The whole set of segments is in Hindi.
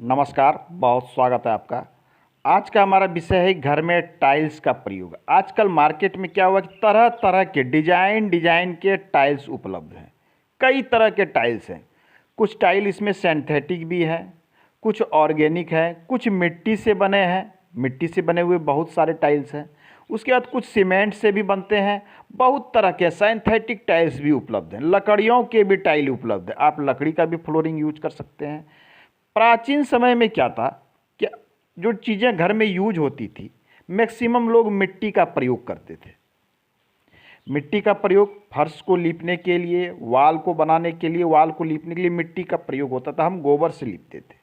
नमस्कार, बहुत स्वागत है आपका। आज का हमारा विषय है घर में टाइल्स का प्रयोग। आजकल मार्केट में क्या हुआ कि तरह तरह के डिजाइन के टाइल्स उपलब्ध हैं। कई तरह के टाइल्स हैं। कुछ टाइल इसमें सिंथेटिक भी है, कुछ ऑर्गेनिक है, कुछ मिट्टी से बने हैं। मिट्टी से बने हुए बहुत सारे टाइल्स हैं। उसके बाद कुछ सीमेंट से भी बनते हैं। बहुत तरह के सिंथेटिक टाइल्स भी उपलब्ध हैं। लकड़ियों के भी टाइल उपलब्ध है। आप लकड़ी का भी फ्लोरिंग यूज कर सकते हैं। प्राचीन समय में क्या था कि जो चीज़ें घर में यूज होती थी, मैक्सिमम लोग मिट्टी का प्रयोग करते थे। मिट्टी का प्रयोग फर्श को लीपने के लिए, वाल को बनाने के लिए, वाल को लीपने के लिए मिट्टी का प्रयोग होता था। हम गोबर से लीपते थे।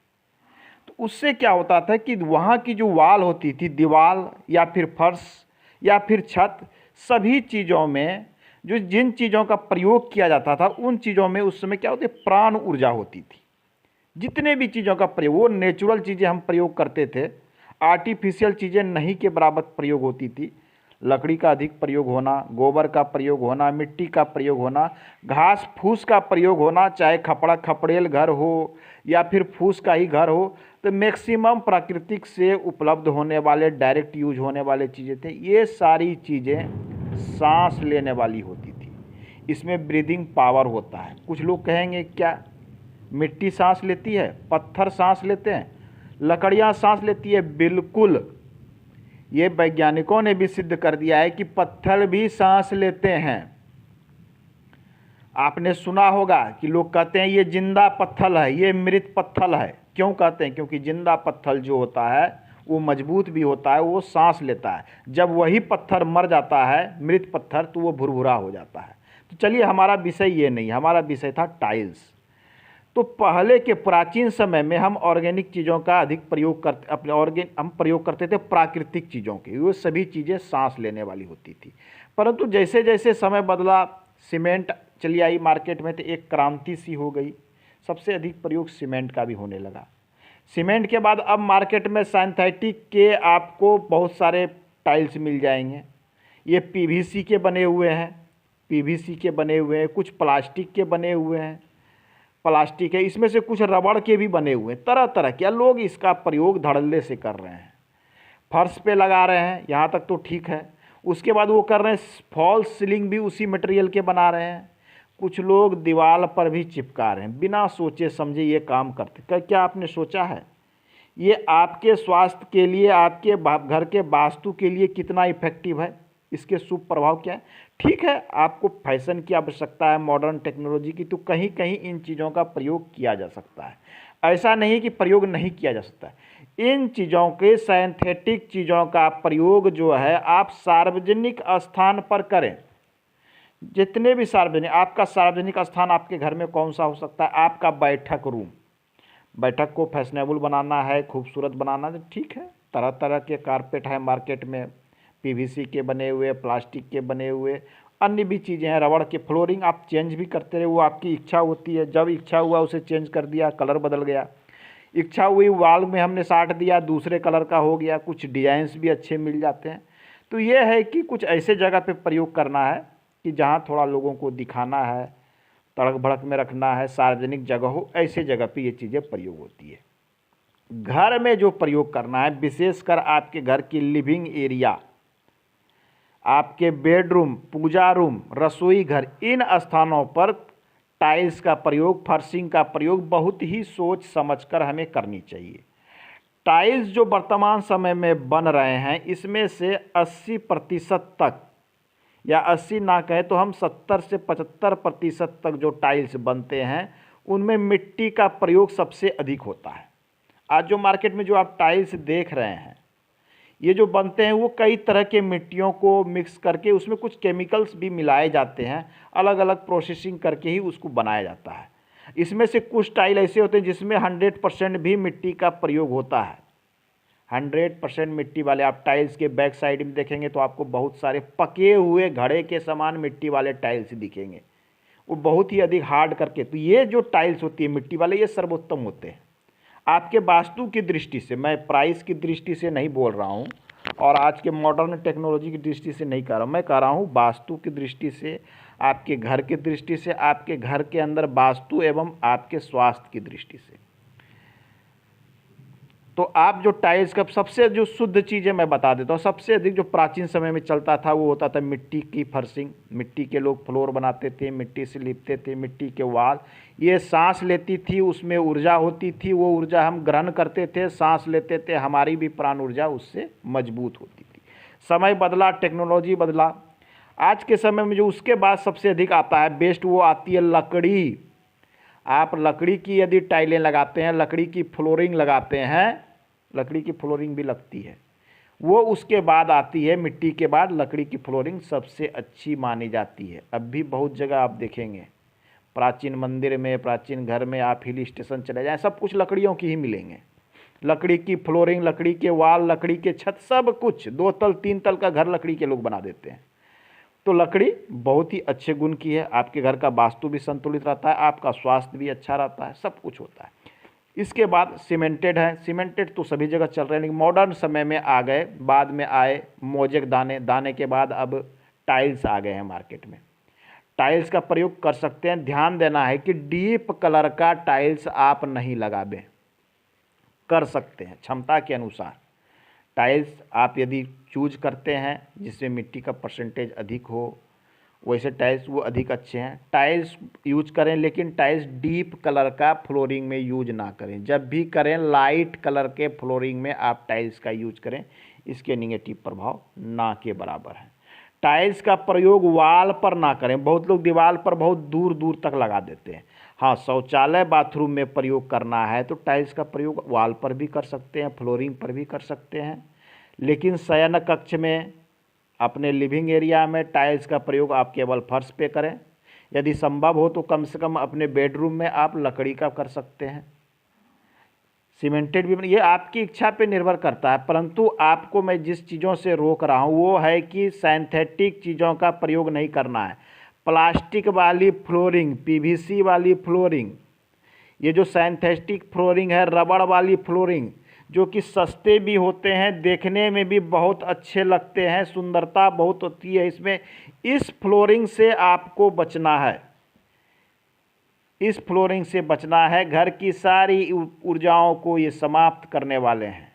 तो उससे क्या होता था कि वहाँ की जो वाल होती थी, दीवार या फिर फर्श या फिर छत, सभी चीज़ों में जो जिन चीज़ों का प्रयोग किया जाता था, उन चीज़ों में उस समय क्या होती, प्राण ऊर्जा होती थी। जितने भी चीज़ों का प्रयोग, वो नेचुरल चीज़ें हम प्रयोग करते थे, आर्टिफिशियल चीज़ें नहीं के बराबर प्रयोग होती थी। लकड़ी का अधिक प्रयोग होना, गोबर का प्रयोग होना, मिट्टी का प्रयोग होना, घास फूस का प्रयोग होना, चाहे खपड़ा खपड़ेल घर हो या फिर फूस का ही घर हो, तो मैक्सिमम प्राकृतिक से उपलब्ध होने वाले, डायरेक्ट यूज होने वाले चीज़ें थे। ये सारी चीज़ें सांस लेने वाली होती थी। इसमें ब्रीदिंग पावर होता है। कुछ लोग कहेंगे क्या मिट्टी सांस लेती है, पत्थर सांस लेते हैं, लकड़ियां सांस लेती है? बिल्कुल। ये वैज्ञानिकों ने भी सिद्ध कर दिया है कि पत्थर भी सांस लेते हैं। आपने सुना होगा कि लोग कहते हैं ये जिंदा पत्थर है, ये मृत पत्थर है। क्यों कहते हैं? क्योंकि जिंदा पत्थर जो होता है वो मजबूत भी होता है, वो सांस लेता है। जब वही पत्थर मर जाता है, मृत पत्थर, तो वो भुरभुरा हो जाता है। तो चलिए, हमारा विषय ये नहीं, हमारा विषय था टाइल्स। तो पहले के प्राचीन समय में हम ऑर्गेनिक चीज़ों का अधिक प्रयोग करते, हम प्रयोग करते थे प्राकृतिक चीज़ों के। वो सभी चीज़ें सांस लेने वाली होती थी। परंतु जैसे जैसे समय बदला, सीमेंट चली आई मार्केट में, तो एक क्रांति सी हो गई। सबसे अधिक प्रयोग सीमेंट का भी होने लगा। सीमेंट के बाद अब मार्केट में सिंथेटिक के आपको बहुत सारे टाइल्स मिल जाएंगे। ये पीवीसी के बने हुए हैं, पीवीसी के बने हुए हैं, कुछ प्लास्टिक के बने हुए हैं, प्लास्टिक है, इसमें से कुछ रबड़ के भी बने हुए हैं। तरह तरह के लोग इसका प्रयोग धड़ल्ले से कर रहे हैं। फर्श पे लगा रहे हैं, यहाँ तक तो ठीक है। उसके बाद वो कर रहे हैं फॉल्स सीलिंग भी उसी मटेरियल के बना रहे हैं। कुछ लोग दीवार पर भी चिपका रहे हैं। बिना सोचे समझे ये काम करते। क्या आपने सोचा है ये आपके स्वास्थ्य के लिए, आपके घर के वास्तु के लिए कितना इफेक्टिव है? इसके शुभ प्रभाव क्या है? ठीक है, आपको फैशन की आवश्यकता है, मॉडर्न टेक्नोलॉजी की, तो कहीं कहीं इन चीज़ों का प्रयोग किया जा सकता है। ऐसा नहीं कि प्रयोग नहीं किया जा सकता है। इन चीज़ों के, सिंथेटिक चीज़ों का प्रयोग जो है आप सार्वजनिक स्थान पर करें। जितने भी सार्वजनिक, आपका सार्वजनिक स्थान आपके घर में कौन सा हो सकता है? आपका बैठक रूम। बैठक को फैशनेबल बनाना है, खूबसूरत बनाना है, ठीक है। तरह तरह के कारपेट है मार्केट में, पीवीसी के बने हुए, प्लास्टिक के बने हुए, अन्य भी चीज़ें हैं। रबड़ के फ्लोरिंग आप चेंज भी करते रहे, वो आपकी इच्छा होती है। जब इच्छा हुआ उसे चेंज कर दिया, कलर बदल गया। इच्छा हुई वाल में हमने साट दिया, दूसरे कलर का हो गया। कुछ डिजाइंस भी अच्छे मिल जाते हैं। तो ये है कि कुछ ऐसे जगह पे प्रयोग करना है कि जहाँ थोड़ा लोगों को दिखाना है, तड़क भड़क में रखना है, सार्वजनिक जगह हो, ऐसे जगह पे ये चीज़ें प्रयोग होती है। घर में जो प्रयोग करना है, विशेषकर आपके घर की लिविंग एरिया, आपके बेडरूम, पूजा रूम, रसोई घर, इन स्थानों पर टाइल्स का प्रयोग, फर्शिंग का प्रयोग बहुत ही सोच समझकर हमें करनी चाहिए। टाइल्स जो वर्तमान समय में बन रहे हैं, इसमें से 80% तक, या 80 ना कहें तो हम 70 से 75% तक जो टाइल्स बनते हैं, उनमें मिट्टी का प्रयोग सबसे अधिक होता है। आज जो मार्केट में जो आप टाइल्स देख रहे हैं, ये जो बनते हैं वो कई तरह के मिट्टियों को मिक्स करके, उसमें कुछ केमिकल्स भी मिलाए जाते हैं, अलग अलग प्रोसेसिंग करके ही उसको बनाया जाता है। इसमें से कुछ टाइल ऐसे होते हैं जिसमें 100% भी मिट्टी का प्रयोग होता है। 100% मिट्टी वाले आप टाइल्स के बैक साइड में देखेंगे तो आपको बहुत सारे पके हुए घड़े के समान मिट्टी वाले टाइल्स दिखेंगे, वो बहुत ही अधिक हार्ड करके। तो ये जो टाइल्स होती है मिट्टी वाले, ये सर्वोत्तम होते हैं आपके वास्तु की दृष्टि से। मैं प्राइस की दृष्टि से नहीं बोल रहा हूँ, और आज के मॉडर्न टेक्नोलॉजी की दृष्टि से नहीं कह रहा हूँ। मैं कह रहा हूँ वास्तु की दृष्टि से, आपके घर की दृष्टि से, आपके घर के अंदर वास्तु एवं आपके स्वास्थ्य की दृष्टि से। तो आप जो टाइल्स का सबसे जो शुद्ध चीज़ें मैं बता देता हूँ। सबसे अधिक जो प्राचीन समय में चलता था वो होता था मिट्टी की फर्शिंग। मिट्टी के लोग फ्लोर बनाते थे, मिट्टी से लिपते थे, मिट्टी के वाल। ये सांस लेती थी, उसमें ऊर्जा होती थी, वो ऊर्जा हम ग्रहण करते थे, सांस लेते थे, हमारी भी प्राण ऊर्जा उससे मजबूत होती थी। समय बदला, टेक्नोलॉजी बदला। आज के समय में जो उसके बाद सबसे अधिक आता है बेस्ट, वो आती है लकड़ी। आप लकड़ी की यदि टाइलें लगाते हैं, लकड़ी की फ्लोरिंग लगाते हैं, लकड़ी की फ्लोरिंग भी लगती है, वो उसके बाद आती है। मिट्टी के बाद लकड़ी की फ्लोरिंग सबसे अच्छी मानी जाती है। अब भी बहुत जगह आप देखेंगे, प्राचीन मंदिर में, प्राचीन घर में, आप हिल स्टेशन चले जाएं, सब कुछ लकड़ियों की ही मिलेंगे। लकड़ी की फ्लोरिंग, लकड़ी के वाल, लकड़ी के छत, सब कुछ। 2 तल 3 तल का घर लकड़ी के लोग बना देते हैं। तो लकड़ी बहुत ही अच्छे गुण की है। आपके घर का वास्तु भी संतुलित रहता है, आपका स्वास्थ्य भी अच्छा रहता है, सब कुछ होता है। इसके बाद सीमेंटेड है। सीमेंटेड तो सभी जगह चल रहे हैं, लेकिन मॉडर्न समय में आ गए, बाद में आए मोज़ेक दाने। दाने के बाद अब टाइल्स आ गए हैं मार्केट में। टाइल्स का प्रयोग कर सकते हैं। ध्यान देना है कि डीप कलर का टाइल्स आप नहीं लगावें। कर सकते हैं क्षमता के अनुसार। टाइल्स आप यदि चूज करते हैं जिसमें मिट्टी का परसेंटेज अधिक हो, वैसे टाइल्स वो अधिक अच्छे हैं। टाइल्स यूज करें, लेकिन टाइल्स डीप कलर का फ्लोरिंग में यूज ना करें। जब भी करें लाइट कलर के फ्लोरिंग में आप टाइल्स का यूज करें, इसके निगेटिव प्रभाव ना के बराबर है। टाइल्स का प्रयोग वाल पर ना करें। बहुत लोग दीवार पर बहुत दूर दूर तक लगा देते हैं। हाँ, शौचालय बाथरूम में प्रयोग करना है तो टाइल्स का प्रयोग वाल पर भी कर सकते हैं, फ्लोरिंग पर भी कर सकते हैं। लेकिन शयन कक्ष में, अपने लिविंग एरिया में टाइल्स का प्रयोग आप केवल फर्श पे करें। यदि संभव हो तो कम से कम अपने बेडरूम में आप लकड़ी का कर सकते हैं। सीमेंटेड भी, ये आपकी इच्छा पे निर्भर करता है। परंतु आपको मैं जिस चीज़ों से रोक रहा हूँ वो है कि सिंथेटिक चीज़ों का प्रयोग नहीं करना है। प्लास्टिक वाली फ्लोरिंग, पीवीसी वाली फ्लोरिंग, ये जो सिंथेटिक फ्लोरिंग है, रबड़ वाली फ्लोरिंग, जो कि सस्ते भी होते हैं, देखने में भी बहुत अच्छे लगते हैं, सुंदरता बहुत होती है इसमें, इस फ्लोरिंग से आपको बचना है। इस फ्लोरिंग से बचना है। घर की सारी ऊर्जाओं को ये समाप्त करने वाले हैं।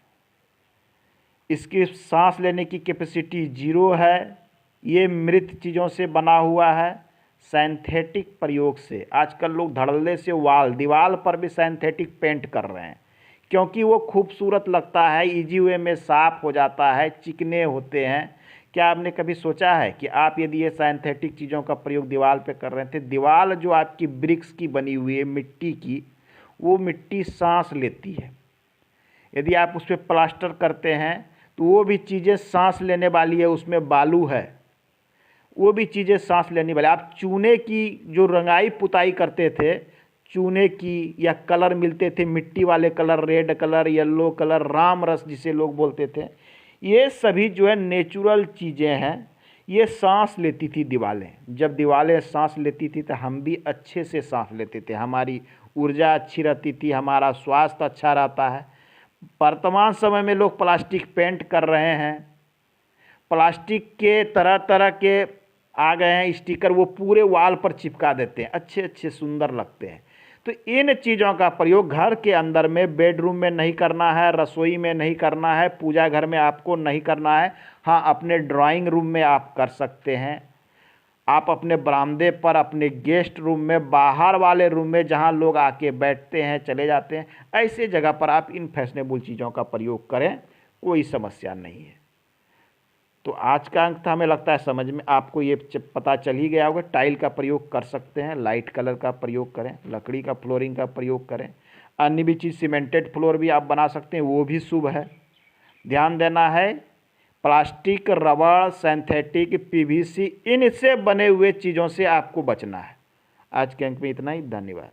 इसकी सांस लेने की कैपेसिटी 0 है। ये मृत चीज़ों से बना हुआ है। सिंथेटिक प्रयोग से आजकल लोग धड़ल्ले से दीवार पर भी सिंथेटिक पेंट कर रहे हैं, क्योंकि वो खूबसूरत लगता है, इजी वे में साफ़ हो जाता है, चिकने होते हैं। क्या आपने कभी सोचा है कि आप यदि ये सिंथेटिक चीज़ों का प्रयोग दीवार पे कर रहे थे, दीवार जो आपकी ब्रिक्स की बनी हुई है, मिट्टी की, वो मिट्टी सांस लेती है। यदि आप उस पर प्लास्टर करते हैं तो वो भी चीज़ें सांस लेने वाली है, उसमें बालू है, वो भी चीज़ें सांस लेने वाली। आप चूने की जो रंगाई पुताई करते थे, चूने की या कलर मिलते थे, मिट्टी वाले colour, red colour, yellow colour, Ram रस जिसे लोग बोलते थे, ये सभी जो है नेचुरल चीज़ें हैं। ये सांस लेती थी दीवारें। जब दीवारें सांस लेती थी तो हम भी अच्छे से सांस लेते थे, हमारी ऊर्जा अच्छी रहती थी, हमारा स्वास्थ्य अच्छा रहता है। वर्तमान समय में लोग प्लास्टिक पेंट कर रहे हैं, प्लास्टिक के तरह तरह के आ गए हैं स्टिकर, वो पूरे वाल पर चिपका देते हैं, अच्छे अच्छे सुंदर लगते हैं। तो इन चीज़ों का प्रयोग घर के अंदर में, बेडरूम में नहीं करना है, रसोई में नहीं करना है, पूजा घर में आपको नहीं करना है। हाँ, अपने ड्राइंग रूम में आप कर सकते हैं, आप अपने बरामदे पर, अपने गेस्ट रूम में, बाहर वाले रूम में जहाँ लोग आके बैठते हैं, चले जाते हैं, ऐसे जगह पर आप इन फैशनेबल चीज़ों का प्रयोग करें, कोई समस्या नहीं है। तो आज का अंक था, हमें लगता है समझ में आपको ये पता चल ही गया होगा। टाइल का प्रयोग कर सकते हैं, लाइट कलर का प्रयोग करें, लकड़ी का फ्लोरिंग का प्रयोग करें, अन्य भी चीज़ सीमेंटेड फ्लोर भी आप बना सकते हैं, वो भी शुभ है। ध्यान देना है, प्लास्टिक, रबड़, सिंथेटिक, पीवीसी, इनसे बने हुए चीज़ों से आपको बचना है। आज के अंक में इतना ही, धन्यवाद।